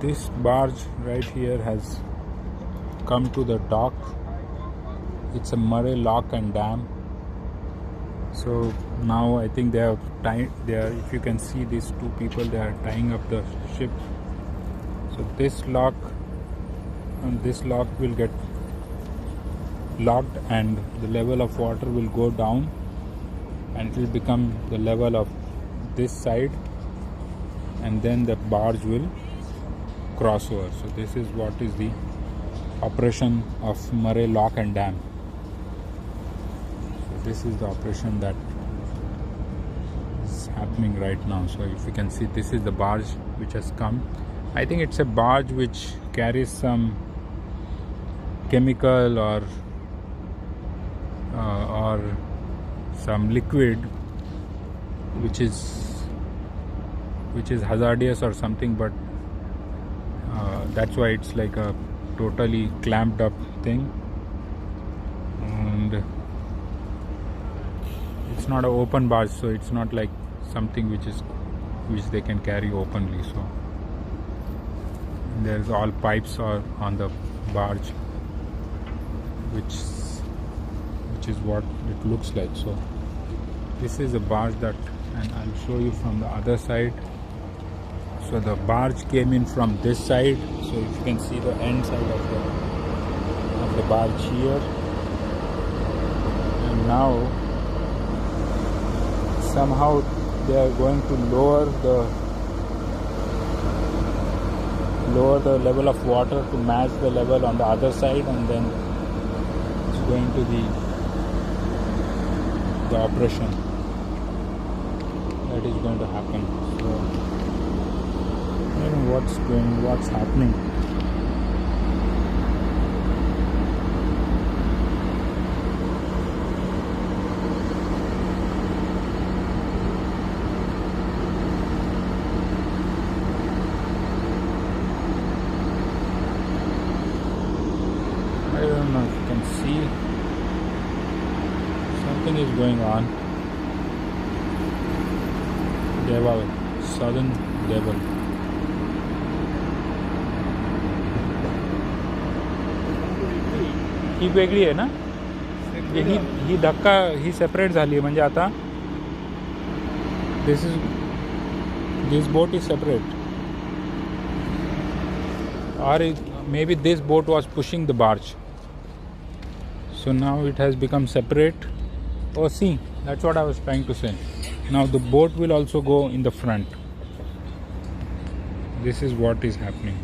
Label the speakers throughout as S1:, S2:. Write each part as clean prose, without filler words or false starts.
S1: this barge right here has come to the dock. It's a Murray Lock and Dam. So now I think they have tied. If you can see these two people, they are tying up the ship. So this lock and this lock will get locked, and the level of water will go down, and it will become the level of this side, and then the barge will cross over. So this is what is the operation of Murray Lock and Dam. So this is the operation that is happening right now. So if you can see, this is the barge which has come. I think it's a barge which carries some chemical or some liquid which is hazardous or something, but that's why it's like a totally clamped up thing, and it's not an open barge, so it's not like something which they can carry openly. So there's all pipes are on the barge, which is what it looks like. So this is a barge that, and I'll show you from the other side. So the barge came in from this side. So if you can see the end side of the barge here, and now somehow they are going to lower the level of water to match the level on the other side, and then it's going to the operation that is going to happen. So I don't know what's happening. I don't know if you can see. Something is going on. Devil, southern devil. ही वेगळी आहे ना, ही धक्का ही separate झाली आहे, म्हणजे आता this boat is separate, or maybe this boat was pushing the barge, so now it has become separate. Oh, see, that's what I was trying to say. Now the boat will also go in the front. This is what is happening.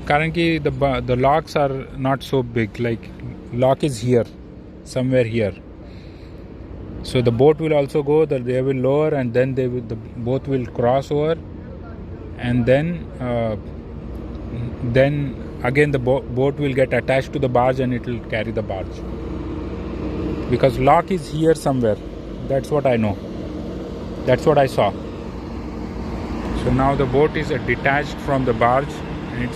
S1: Currently the locks are not so big. Like lock is here, somewhere here. So the boat will also go. They will lower, and then both will cross over, and then again the boat will get attached to the barge, and it will carry the barge. Because lock is here somewhere. That's what I know. That's what I saw. So now the boat is detached from the barge, and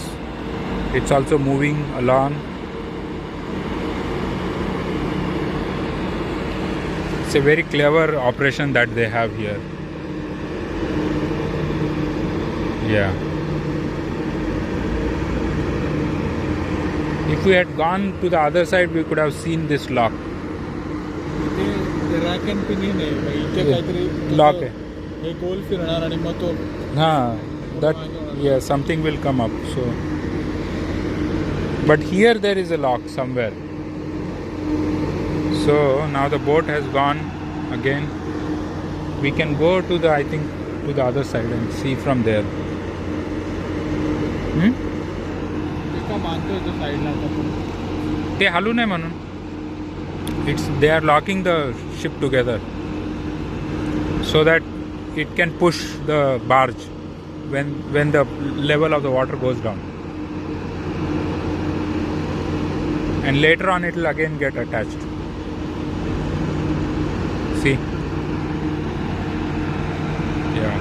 S1: it's also moving along. It's a very clever operation that they have here. Yeah. If we had gone to the other side, we could have seen this lock.
S2: Rack and pinion आहे, इथे काहीतरी
S1: lock आहे,
S2: हे गोल फिरणार आणि मग तो
S1: that something will come up. So but here there is a lock somewhere. So now the boat has gone again. We can go to the, I think, to the other side and see from there. ते हालू नये म्हणून. They are locking the ship together so that it can push the barge when the level of the water goes down, and later on it will again get attached. See? Yeah.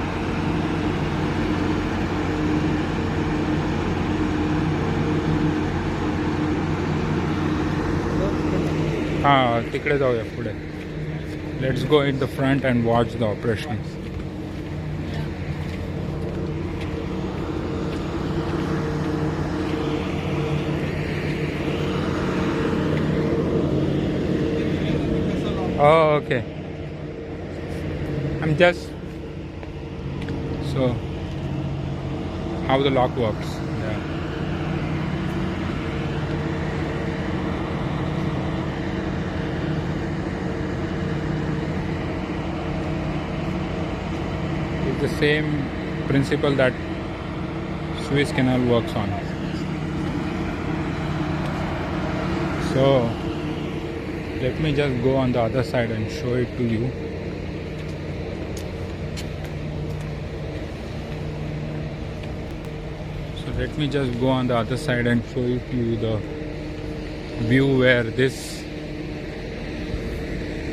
S1: तिकडे जाऊया पुढे. Let's go in the front and watch the operation. Oh, okay. I'm just so how the lock works. Yeah. It's the same principle that Suez Canal works on. So let me just go on the other side and show it to you. So let me just go on the other side and show it to you, the view where this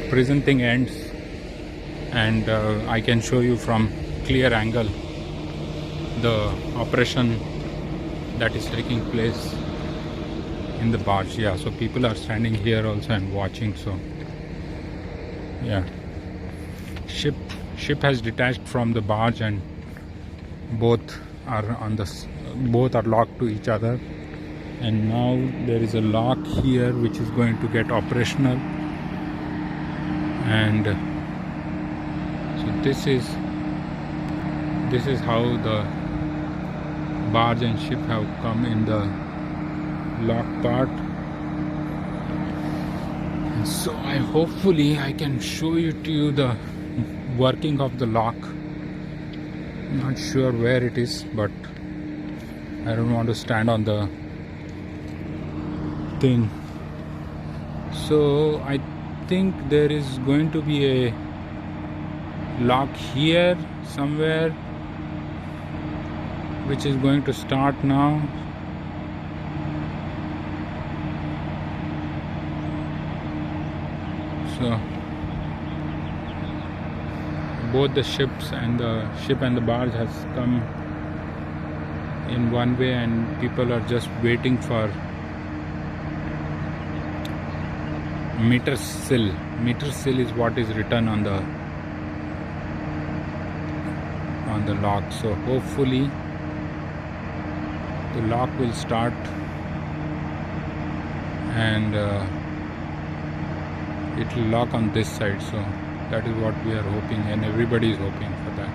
S1: prison thing ends, and I can show you from clear angle the operation that is taking place in the barge. Yeah, so people are standing here also and watching. So yeah, ship has detached from the barge, and both are locked to each other. And now there is a lock here which is going to get operational, and so this is how the barge and ship have come in the lock part. And so hopefully I can show you to you the working of the lock. Not sure where it is, but I don't want to stand on the thing. So I think there is going to be a lock here somewhere, which is going to start now. So both the ship and the barge has come in one way, and people are just waiting for meter sill. Meter sill is what is written on the lock. So hopefully the lock will start, and it will lock on this side. So that is what we are hoping, and everybody is hoping for that.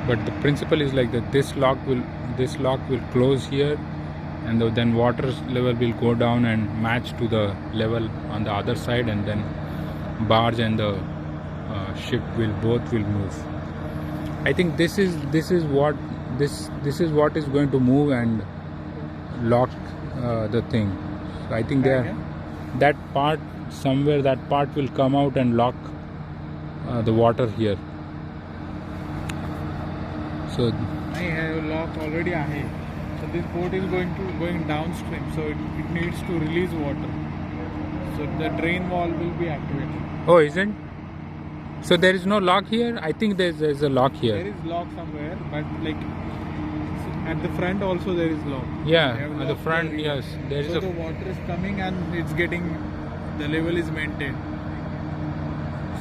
S1: But the principle is like that: this lock will close here, and then water level will go down and match to the level on the other side, and then barge and the ship will both move. I think this is what is going to move and lock the thing. So I think that part will come out and lock the water here. So
S2: I have lock already ahead. So this boat is going downstream, so it needs to release water. So the drain valve will be activated.
S1: oh, isn't? So there is no lock here? I think there's a lock here.
S2: There is lock somewhere, but like at the front also there is lock.
S1: Yeah, at the front, yes. There is
S2: so the water is coming and it's getting, the level is maintained.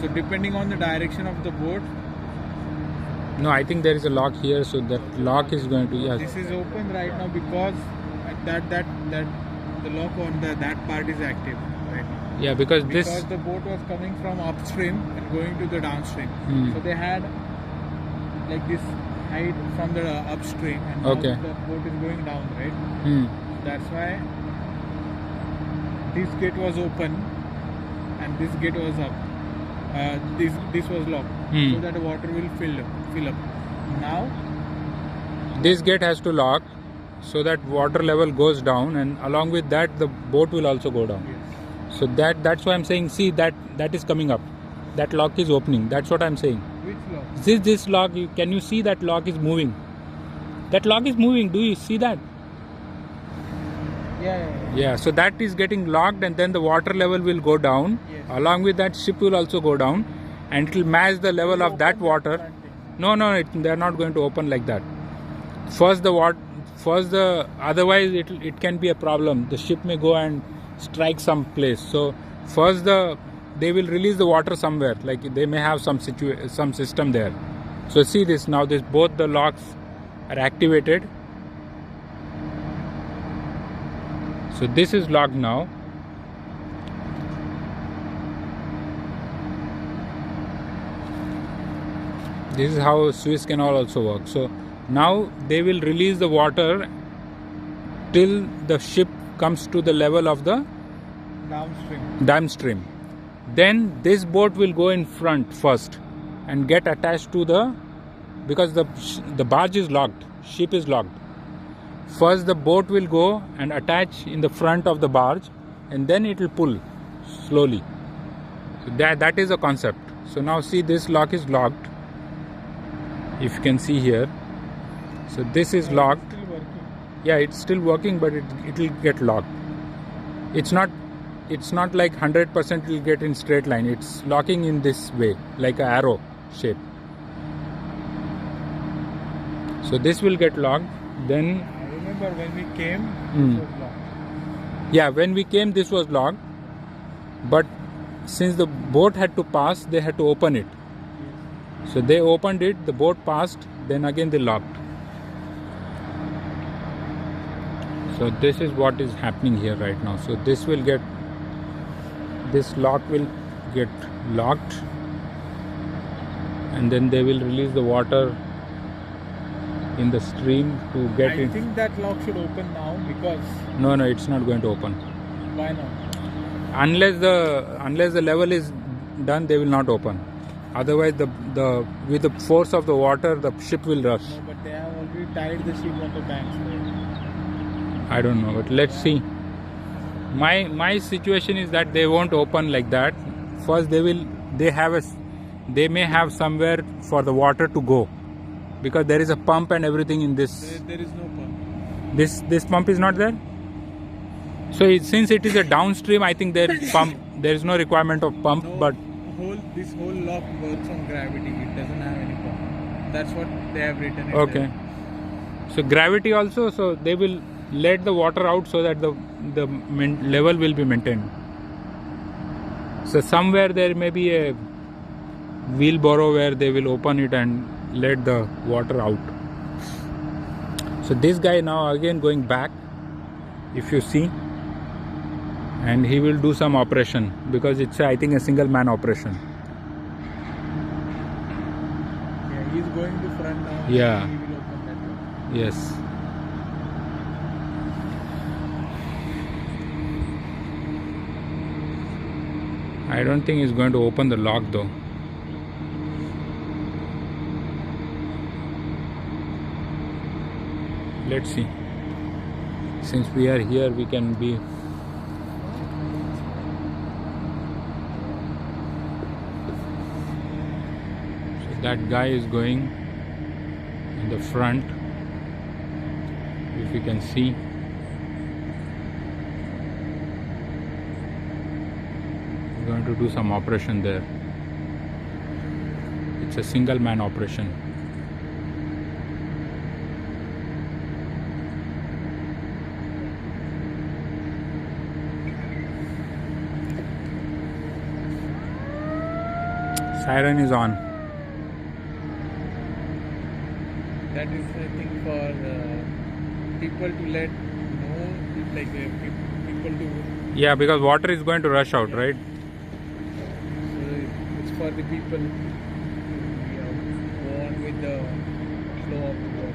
S2: So depending on the direction of the boat.
S1: No, I think there is a lock here, so that lock is going to, yes.
S2: This is open right now because that the lock on that part is active right now.
S1: Yeah, because
S2: the boat was coming from upstream and going to the downstream. So they had like this height from the upstream, and now the boat is going down, right? That's why this gate was open and this gate was up. This was locked, so that the water will fill up. Now
S1: this gate has to lock so that water level goes down, and along with that the boat will also go down.
S2: Yes.
S1: So that's why I'm saying, see, that is coming up. That lock is opening. That's what I'm saying.
S2: Which lock?
S1: This lock, can you see that lock is moving? That lock is moving. Do you see that? Yeah, so that is getting locked, and then the water level will go down.
S2: Yes.
S1: Along with that, ship will also go down, and it will match the level of that water. No, they are not going to open like that. Otherwise it can be a problem. The ship may go and strike some place. So first they will release the water somewhere, like they may have some system there. So see this, now both the locks are activated. So this is locked now, This is how Suez Canal also works. So now they will release the water till the ship comes to the level of the downstream. Then this boat will go in front first and get attached to the, because the barge is locked, ship is locked. First the boat will go and attach in the front of the barge, and then it will pull slowly. So that is the concept. So now see, this lock is locked, if you can see here. So this is locked.
S2: It's still working.
S1: Yeah, it's still working, but it will get locked. It's not like 100% will get in straight line. It's locking in this way, like an arrow shape. So this will get locked. Then
S2: I remember when we came, this was locked.
S1: Yeah, when we came this was locked, but since the boat had to pass, they had to open it.
S2: Yes.
S1: So they opened it, the boat passed, then again they locked. So this is what is happening here right now. So this lock will get locked, and then they will release the water in the stream to get it.
S2: I think that lock should open now, because
S1: No, it's not going to open.
S2: why not?
S1: Unless the level is done, they will not open. Otherwise, with the force of the water, the ship will rush.
S2: No, but they have already tied the ship on the banks, right?
S1: I don't know, but let's see. My situation is that they won't open like that. First, they may have somewhere for the water to go, because there is a pump and everything in this.
S2: There is no pump.
S1: This pump is not there. So since it is a downstream, I think there is no requirement of pump.
S2: No,
S1: but
S2: this whole lock works on gravity. It doesn't have any pump. That's what they have written.
S1: Okay. So gravity also. So they will let the water out so that the level will be maintained. So somewhere there may be a wheelbarrow where they will open it and let the water out. So this guy now again going back, if you see, and he will do some operation, because it's I think a single man operation.
S2: Yeah, he's going to front now.
S1: Yeah.
S2: He will open that door.
S1: Yes. I don't think he's going to open the lock though. Let's see. Since we are here, we can be. So that guy is going in the front, if you can see. Going to do some operation there. It's a single man operation. Siren is on.
S2: That is, I think, for people to let know, like people to.
S1: Yeah, because water is going to rush out, right?
S2: So it's for the people to go on with the flow of the water.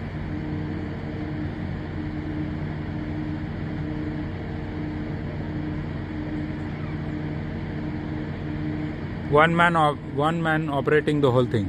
S1: One man operating the whole thing.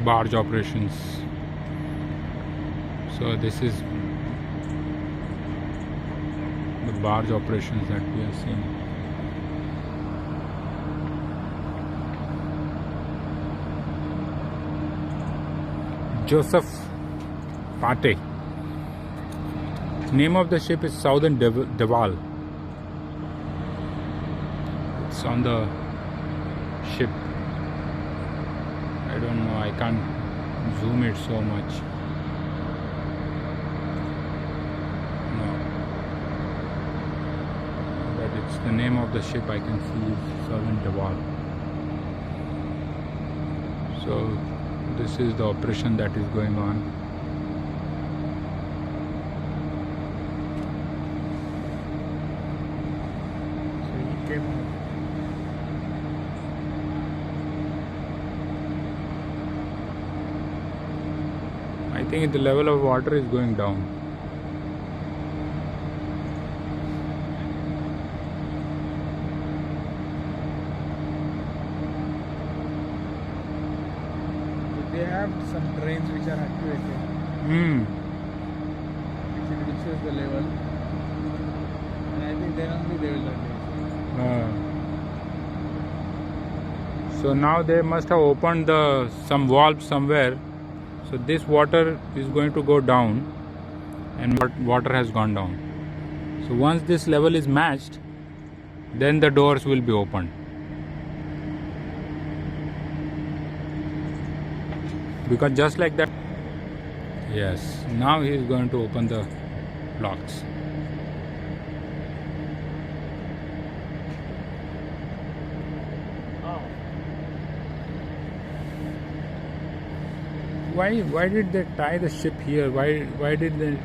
S1: barge operations. So this is the barge operations that we are seeing. Joseph Pate. Name of the ship is Southern Deval. It's on the ship. I don't know, I can't zoom it so much. No. But it's the name of the ship I can see is Southern Deval. So this is the operation that is going on. I think the level of water is going down.
S2: They have some drains which are activated. Which reduces the level. And I think then only they will release.
S1: So now they must have opened some valve somewhere. So this water is going to go down, and water has gone down. So once this level is matched, then the doors will be opened. Because just like that, yes, now he is going to open the locks. Why did they tie the ship here? Why did the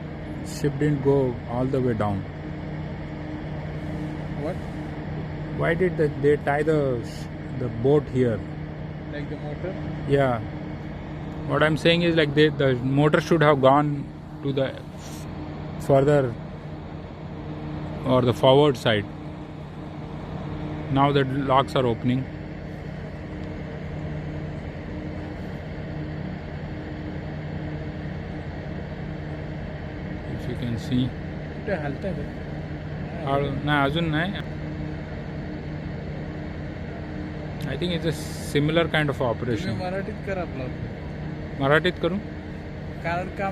S1: ship didn't go all the way down?
S2: What?
S1: Why did they tie the boat here?
S2: Like the motor?
S1: Yeah. What I'm saying is like the motor should have gone to the further or the forward side. Now the locks are opening. If you can see. I think it's a similar kind of operation.
S2: मराठीत कर आपलं.
S1: मराठीत करू?
S2: कारण का